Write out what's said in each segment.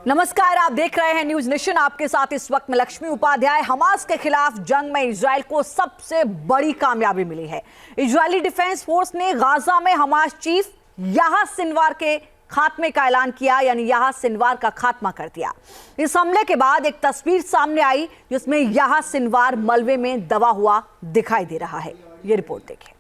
नमस्कार, आप देख रहे हैं न्यूज नेशन। आपके साथ इस वक्त में लक्ष्मी उपाध्याय। हमास के खिलाफ जंग में इजराइल को सबसे बड़ी कामयाबी मिली है। इजरायली डिफेंस फोर्स ने गाजा में हमास चीफ याह्या सिनवार के खात्मे का ऐलान किया, यानी याह्या सिनवार का खात्मा कर दिया। इस हमले के बाद एक तस्वीर सामने आई जिसमें याह्या सिनवार मलबे में दबा हुआ दिखाई दे रहा है। ये रिपोर्ट देखिए।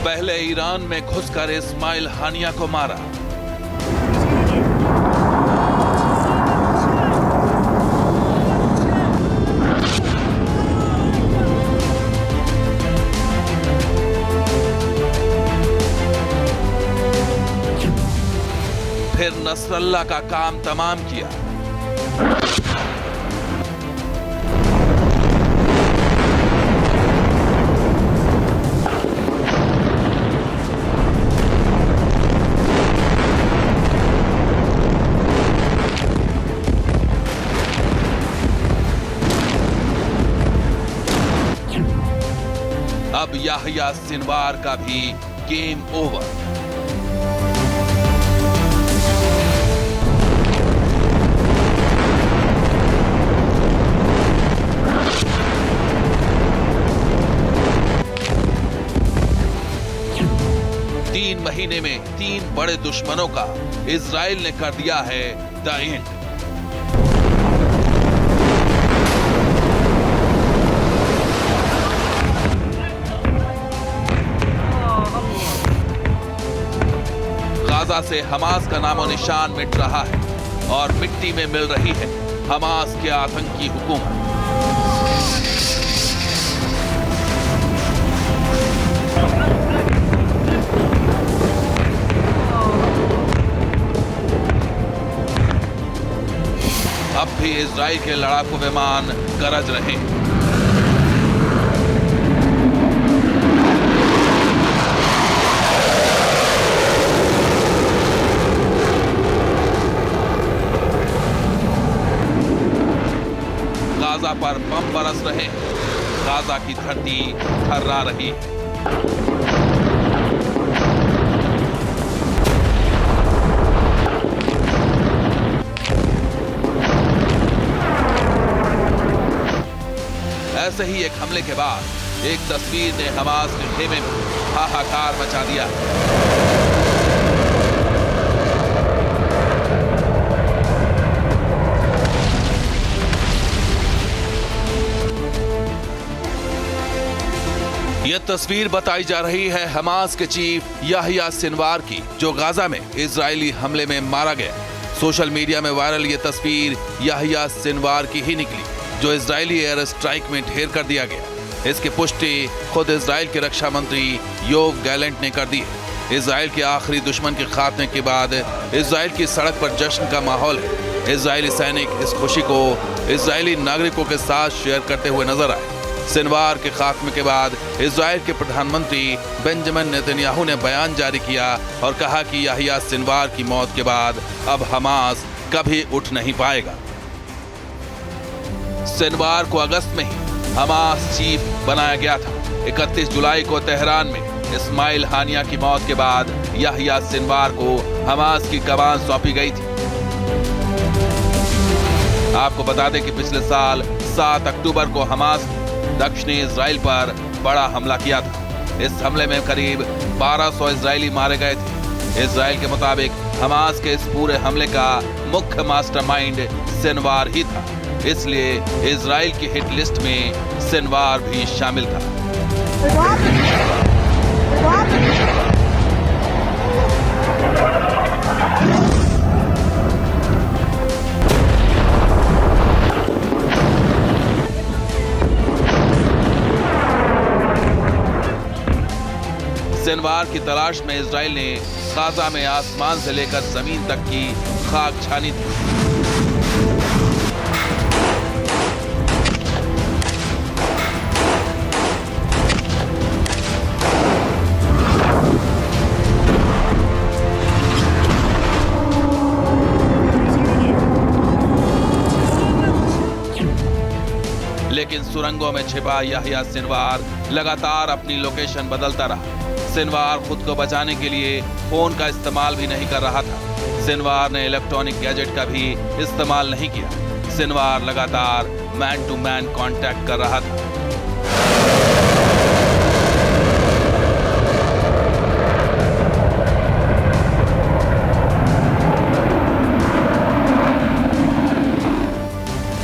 पहले ईरान में घुसकर इस्माइल हानिया को मारा, फिर नसरल्ला का काम तमाम किया। अब याह्या सिनवार का भी गेम ओवर। तीन महीने में 3 बड़े दुश्मनों का इजराइल ने कर दिया है द एंड। गाजा से हमास का नामो निशान मिट रहा है और मिट्टी में मिल रही है हमास के आतंकी हुकूमत। अब भी इजराइल के लड़ाकू विमान गरज रहे हैं। गाजा पर बम बरस रहे हैं। गाजा की धरती थर्रा रही है। ऐसे ही एक हमले के बाद एक तस्वीर ने हमास के खेमे में हाहाकार मचा दिया। यह तस्वीर बताई जा रही है हमास के चीफ याह्या सिनवार की, जो गाजा में इजरायली हमले में मारा गया। सोशल मीडिया में वायरल यह तस्वीर याह्या सिनवार की ही निकली, जो इजरायली एयर स्ट्राइक में ढेर कर दिया गया। इसकी पुष्टि खुद इजराइल के रक्षा मंत्री योव गैलेंट ने कर दी है। इजराइल के आखिरी दुश्मन के खात्मे के बाद इजराइल की सड़क पर जश्न का माहौल है। इजरायली सैनिक इस खुशी को इजरायली नागरिकों के साथ शेयर करते हुए नजर आए। सिनवार के खात्मे के बाद इजराइल के प्रधानमंत्री बेंजामिन नेतन्याहू ने बयान जारी किया और कहा कि याह्या सिनवार की मौत के बाद अब हमास कभी उठ नहीं पाएगा। सिनवार को अगस्त में ही हमास चीफ बनाया गया था। 31 जुलाई को तेहरान में इस्माइल हानिया की मौत के बाद याह्या सिनवार को हमास की कमान सौंपी गई थी। आपको बता दें कि पिछले साल 7 अक्टूबर को हमास दक्षिणी इजराइल पर बड़ा हमला किया था। इस हमले में करीब 1200 इजरायली मारे गए थे। इजराइल के मुताबिक हमास के इस पूरे हमले का मुख्य मास्टरमाइंड सिनवार ही था, इसलिए इजराइल की हिट लिस्ट में सिनवार भी शामिल था। सिनवार की तलाश में इजराइल ने गाजा में आसमान से लेकर जमीन तक की खाक छानी थी। सुरंगों में छिपा याहिया सिनवार लगातार अपनी लोकेशन बदलता रहा। सिनवार खुद को बचाने के लिए फोन का इस्तेमाल भी नहीं कर रहा था। सिनवार ने इलेक्ट्रॉनिक गैजेट का भी इस्तेमाल नहीं किया। सिनवार लगातार मैन टू मैन कांटेक्ट कर रहा था।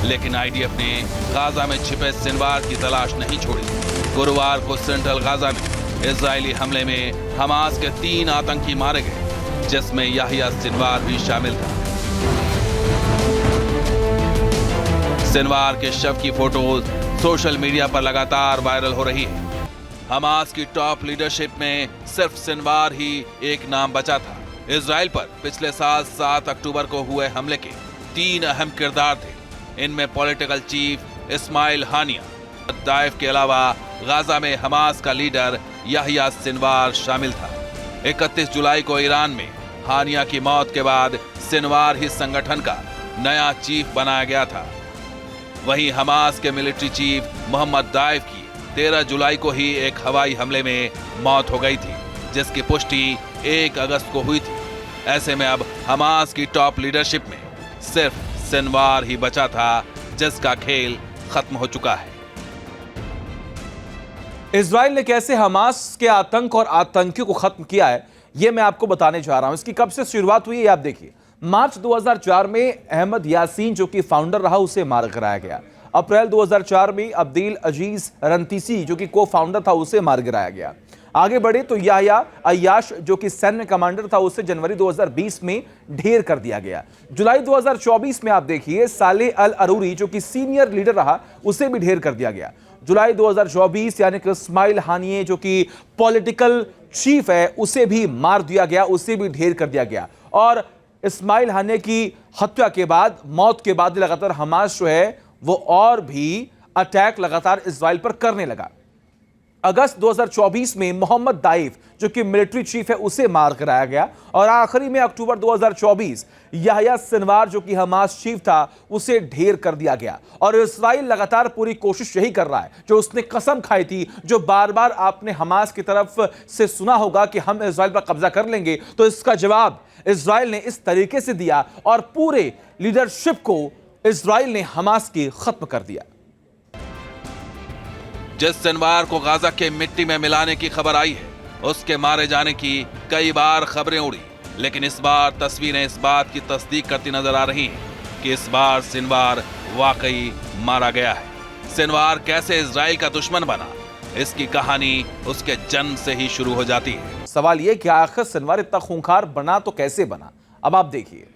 लेकिन आईडीएफ ने गाजा में छिपे सिनवार की तलाश नहीं छोड़ी। गुरुवार को सेंट्रल गाजा में इजरायली हमले में हमास के 3 आतंकी मारे गए, जिसमें याहिया सिनवार भी शामिल था। सिनवार के शव की फोटोज सोशल मीडिया पर लगातार वायरल हो रही है। हमास की टॉप लीडरशिप में सिर्फ सिनवार ही एक नाम बचा था। इजराइल पर पिछले साल 7 अक्टूबर को हुए हमले के 3 अहम किरदार थे। इनमें पॉलिटिकल चीफ इस्माइल हानिया, दाइफ के अलावा गाजा में हमास का लीडर याहिया सिनवार शामिल था। 31 जुलाई को ईरान में हानिया की मौत के बाद सिनवार ही संगठन का नया चीफ बनाया गया था। वहीं हमास के मिलिट्री चीफ मोहम्मद दाइफ की 13 जुलाई को ही एक हवाई हमले में मौत हो गई थी, जिसकी पुष्टि 1 अगस्त को हुई थी। ऐसे में अब हमास की टॉप लीडरशिप में सिर्फ सिनवार ही बचा था, जिसका खेल खत्म हो चुका है। इजराइल ने कैसे हमास के आतंक और आतंकियों को खत्म किया है, यह मैं आपको बताने जा रहा हूं। इसकी कब से शुरुआत हुई है आप देखिए। मार्च 2004 में अहमद यासीन, जो कि फाउंडर रहा, उसे मार गिराया गया। अप्रैल 2004 में अब्दील अजीज रंतीसी, जो कि को फाउंडर था, उसे मार गिराया गया। आगे बढ़े तो याहिया अय्याश, जो कि सैन्य कमांडर था, उसे जनवरी 2020 में ढेर कर दिया गया। जुलाई 2024 में आप देखिए साले अल अरूरी, जो कि सीनियर लीडर रहा, उसे भी ढेर कर दिया गया। जुलाई 2024 यानी कि इस्माइल हानिये, जो कि पॉलिटिकल चीफ है, उसे भी मार दिया गया, उसे भी ढेर कर दिया गया। और इस्माइल हानिये की हत्या के बाद, मौत के बाद लगातार हमास जो है वो और भी अटैक लगातार इजराइल पर करने लगा। अगस्त 2024 में मोहम्मद दाइफ, जो कि मिलिट्री चीफ है, उसे मार कराया गया। और आखिरी में अक्टूबर 2024 याहिया सिनवार, जो कि हमास चीफ था, उसे ढेर कर दिया गया। और इजराइल लगातार पूरी कोशिश यही कर रहा है, जो उसने कसम खाई थी, जो बार बार आपने हमास की तरफ से सुना होगा कि हम इजराइल पर कब्जा कर लेंगे, तो इसका जवाब इजराइल ने इस तरीके से दिया और पूरे लीडरशिप को इजराइल ने हमास की खत्म कर दिया। जिस सिनवार को गाजा के मिट्टी में मिलाने की खबर आई है, उसके मारे जाने की कई बार खबरें उड़ी, लेकिन इस बार तस्वीरें इस बात की तस्दीक करती नजर आ रही हैं कि इस बार सिनवार वाकई मारा गया है। सिनवार कैसे इजराइल का दुश्मन बना, इसकी कहानी उसके जन्म से ही शुरू हो जाती है। सवाल यह कि आखिर सिनवार इतना खूंखार बना तो कैसे बना। अब आप देखिए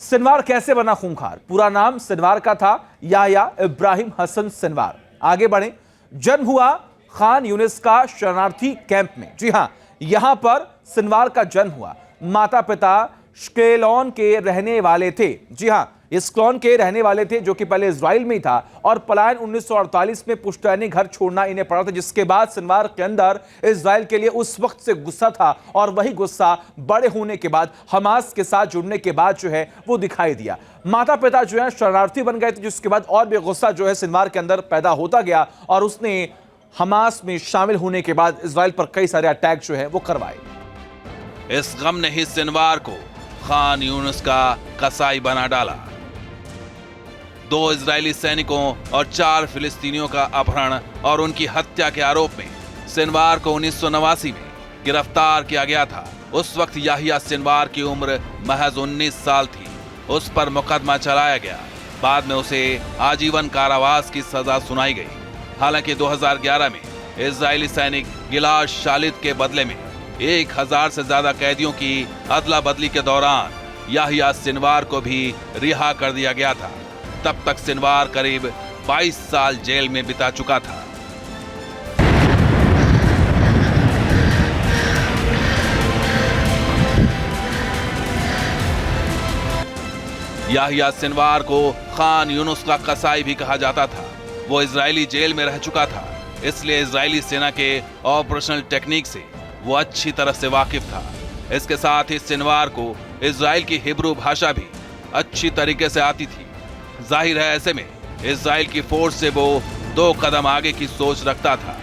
सिनवार कैसे बना खूंखार। पूरा नाम सिनवार का था याहिया इब्राहिम हसन सिनवार। आगे बढ़े। जन्म हुआ खान यूनिस का शरणार्थी कैंप में। जी हां, यहां पर सिनवार का जन्म हुआ। माता पिता श्केलॉन के रहने वाले थे। जी हां, इस्क्लॉन के रहने वाले थे, जो कि पहले इजराइल में ही था। और पलायन 1948 में पुश्तैनी घर छोड़ना इन्हें पड़ा था, जिसके बाद सिनवार के अंदर इजराइल के लिए उस वक्त से गुस्सा था। और वही गुस्सा बड़े होने के बाद, हमास के साथ जुड़ने के बाद जो है वो दिखाई दिया। माता पिता जो है शरणार्थी बन गए थे, जिसके बाद और भी गुस्सा जो है सिनवार के अंदर पैदा होता गया। और उसने हमास में शामिल होने के बाद इजराइल पर कई सारे अटैक जो है वो करवाए। इस गम ने ही सिनवार को खान यूनिस का कसाई बना डाला। 2 इजरायली सैनिकों और 4 फिलिस्तीनियों का अपहरण और उनकी हत्या के आरोप में सिनवार को 1989 में गिरफ्तार किया गया था। उस वक्त याहिया सिनवार की उम्र महज 19 साल थी। उस पर मुकदमा चलाया गया। बाद में उसे आजीवन कारावास की सजा सुनाई गई। हालांकि 2011 में इजरायली सैनिक गिलाद शालिद के बदले में 1000 से ज्यादा कैदियों की अदला बदली के दौरान याहिया सिनवार को भी रिहा कर दिया गया था। तब तक सिनवार करीब 22 साल जेल में बिता चुका था। याहिया सिनवार को खान यूनुस का कसाई भी कहा जाता था। वो इजरायली जेल में रह चुका था, इसलिए इजरायली सेना के ऑपरेशनल टेक्निक से वो अच्छी तरह से वाकिफ था। इसके साथ ही सिनवार को इजराइल की हिब्रू भाषा भी अच्छी तरीके से आती थी। जाहिर है ऐसे में इजराइल की फोर्स से वो 2 कदम आगे की सोच रखता था।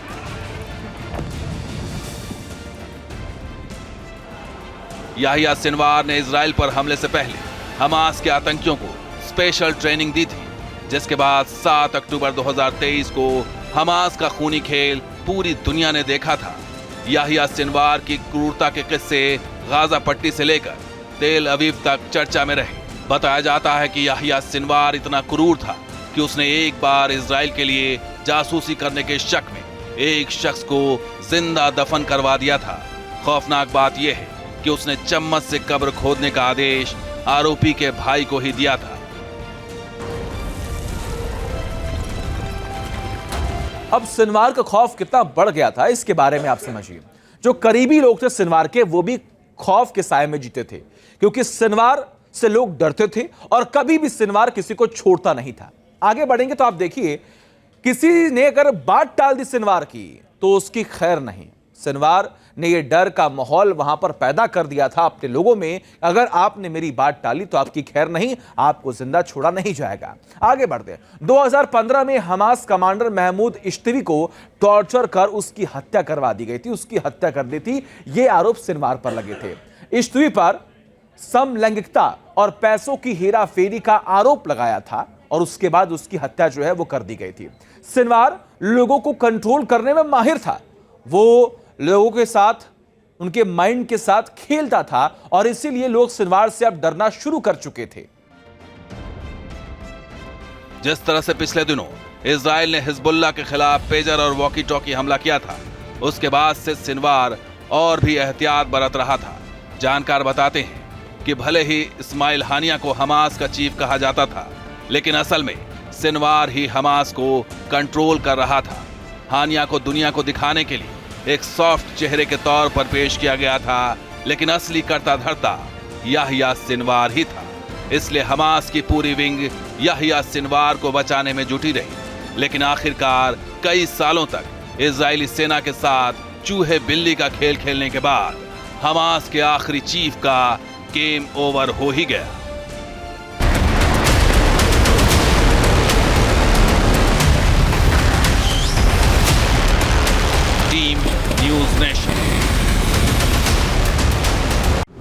याहिया सिनवार ने इजराइल पर हमले से पहले हमास के आतंकियों को स्पेशल ट्रेनिंग दी थी, जिसके बाद 7 अक्टूबर 2023 को हमास का खूनी खेल पूरी दुनिया ने देखा था। याहिया सिनवार की क्रूरता के किस्से गाजा पट्टी से लेकर तेल अवीव तक चर्चा में रहे। बताया जाता है कि याहिया सिनवार इतना क्रूर था कि उसने एक बार इजराइल के लिए जासूसी करने के शक में एक शख्स को जिंदा दफन करवा दिया था। खौफनाक बात यह है कि उसने चम्मच से कब्र खोदने का आदेश आरोपी के भाई को ही दिया था। अब सिनवार का खौफ कितना बढ़ गया था, इसके बारे में आप समझिए। जो करीबी लोग थे सिनवार के, वो भी खौफ के साए में जीते थे, क्योंकि सिनवार से लोग डरते थे और कभी भी सिनवार किसी को छोड़ता नहीं था। आगे बढ़ेंगे तो आप देखिए, किसी ने अगर बात टाल दी सिनवार की तो उसकी खैर नहीं। सिनवार ने यह डर का माहौल वहां पर पैदा कर दिया था अपने लोगों में, अगर आपने मेरी बात टाली तो आपकी खैर नहीं, आपको जिंदा छोड़ा नहीं जाएगा। आगे बढ़ते हैं। 2015 में हमास कमांडर महमूद इश्तवी को टॉर्चर कर उसकी हत्या करवा दी गई थी, उसकी हत्या कर दी थी। ये आरोप सिनवार पर लगे थे। इश्तवी पर समलैंगिकता और पैसों की हेराफेरी का आरोप लगाया था और उसके बाद उसकी हत्या जो है वो कर दी गई थी। सिनवार लोगों को कंट्रोल करने में माहिर था। वो लोगों के साथ, उनके माइंड के साथ खेलता था और इसीलिए लोग सिनवार से अब डरना शुरू कर चुके थे। जिस तरह से पिछले दिनों इजराइल ने हिजबुल्लाह के खिलाफ पेजर और वॉकी टॉकी हमला किया था, उसके बाद से सिनवार और भी एहतियात बरत रहा था। जानकार बताते हैं कि भले ही इस्माइल हानिया को हमास का चीफ कहा जाता था, लेकिन असल में सिनवार ही हमास को कंट्रोल कर रहा था। हानिया को दुनिया को दिखाने के लिए एक सॉफ्ट चेहरे के तौर पर पेश किया गया था, लेकिन असली कर्ता धर्ता याहिया सिनवार ही था। इसलिए हमास की पूरी विंग याहिया सिनवार को बचाने में जुटी रही। लेकिन आखिरकार कई सालों तक इजरायली सेना के साथ चूहे बिल्ली का खेल खेलने के बाद हमास के आखिरी चीफ का गेम ओवर हो ही गया। Team news nation.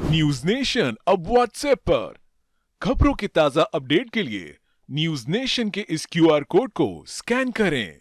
News nation अब व्हाट्सएप पर खबरों के ताजा अपडेट के लिए न्यूज नेशन के इस QR कोड को स्कैन करें।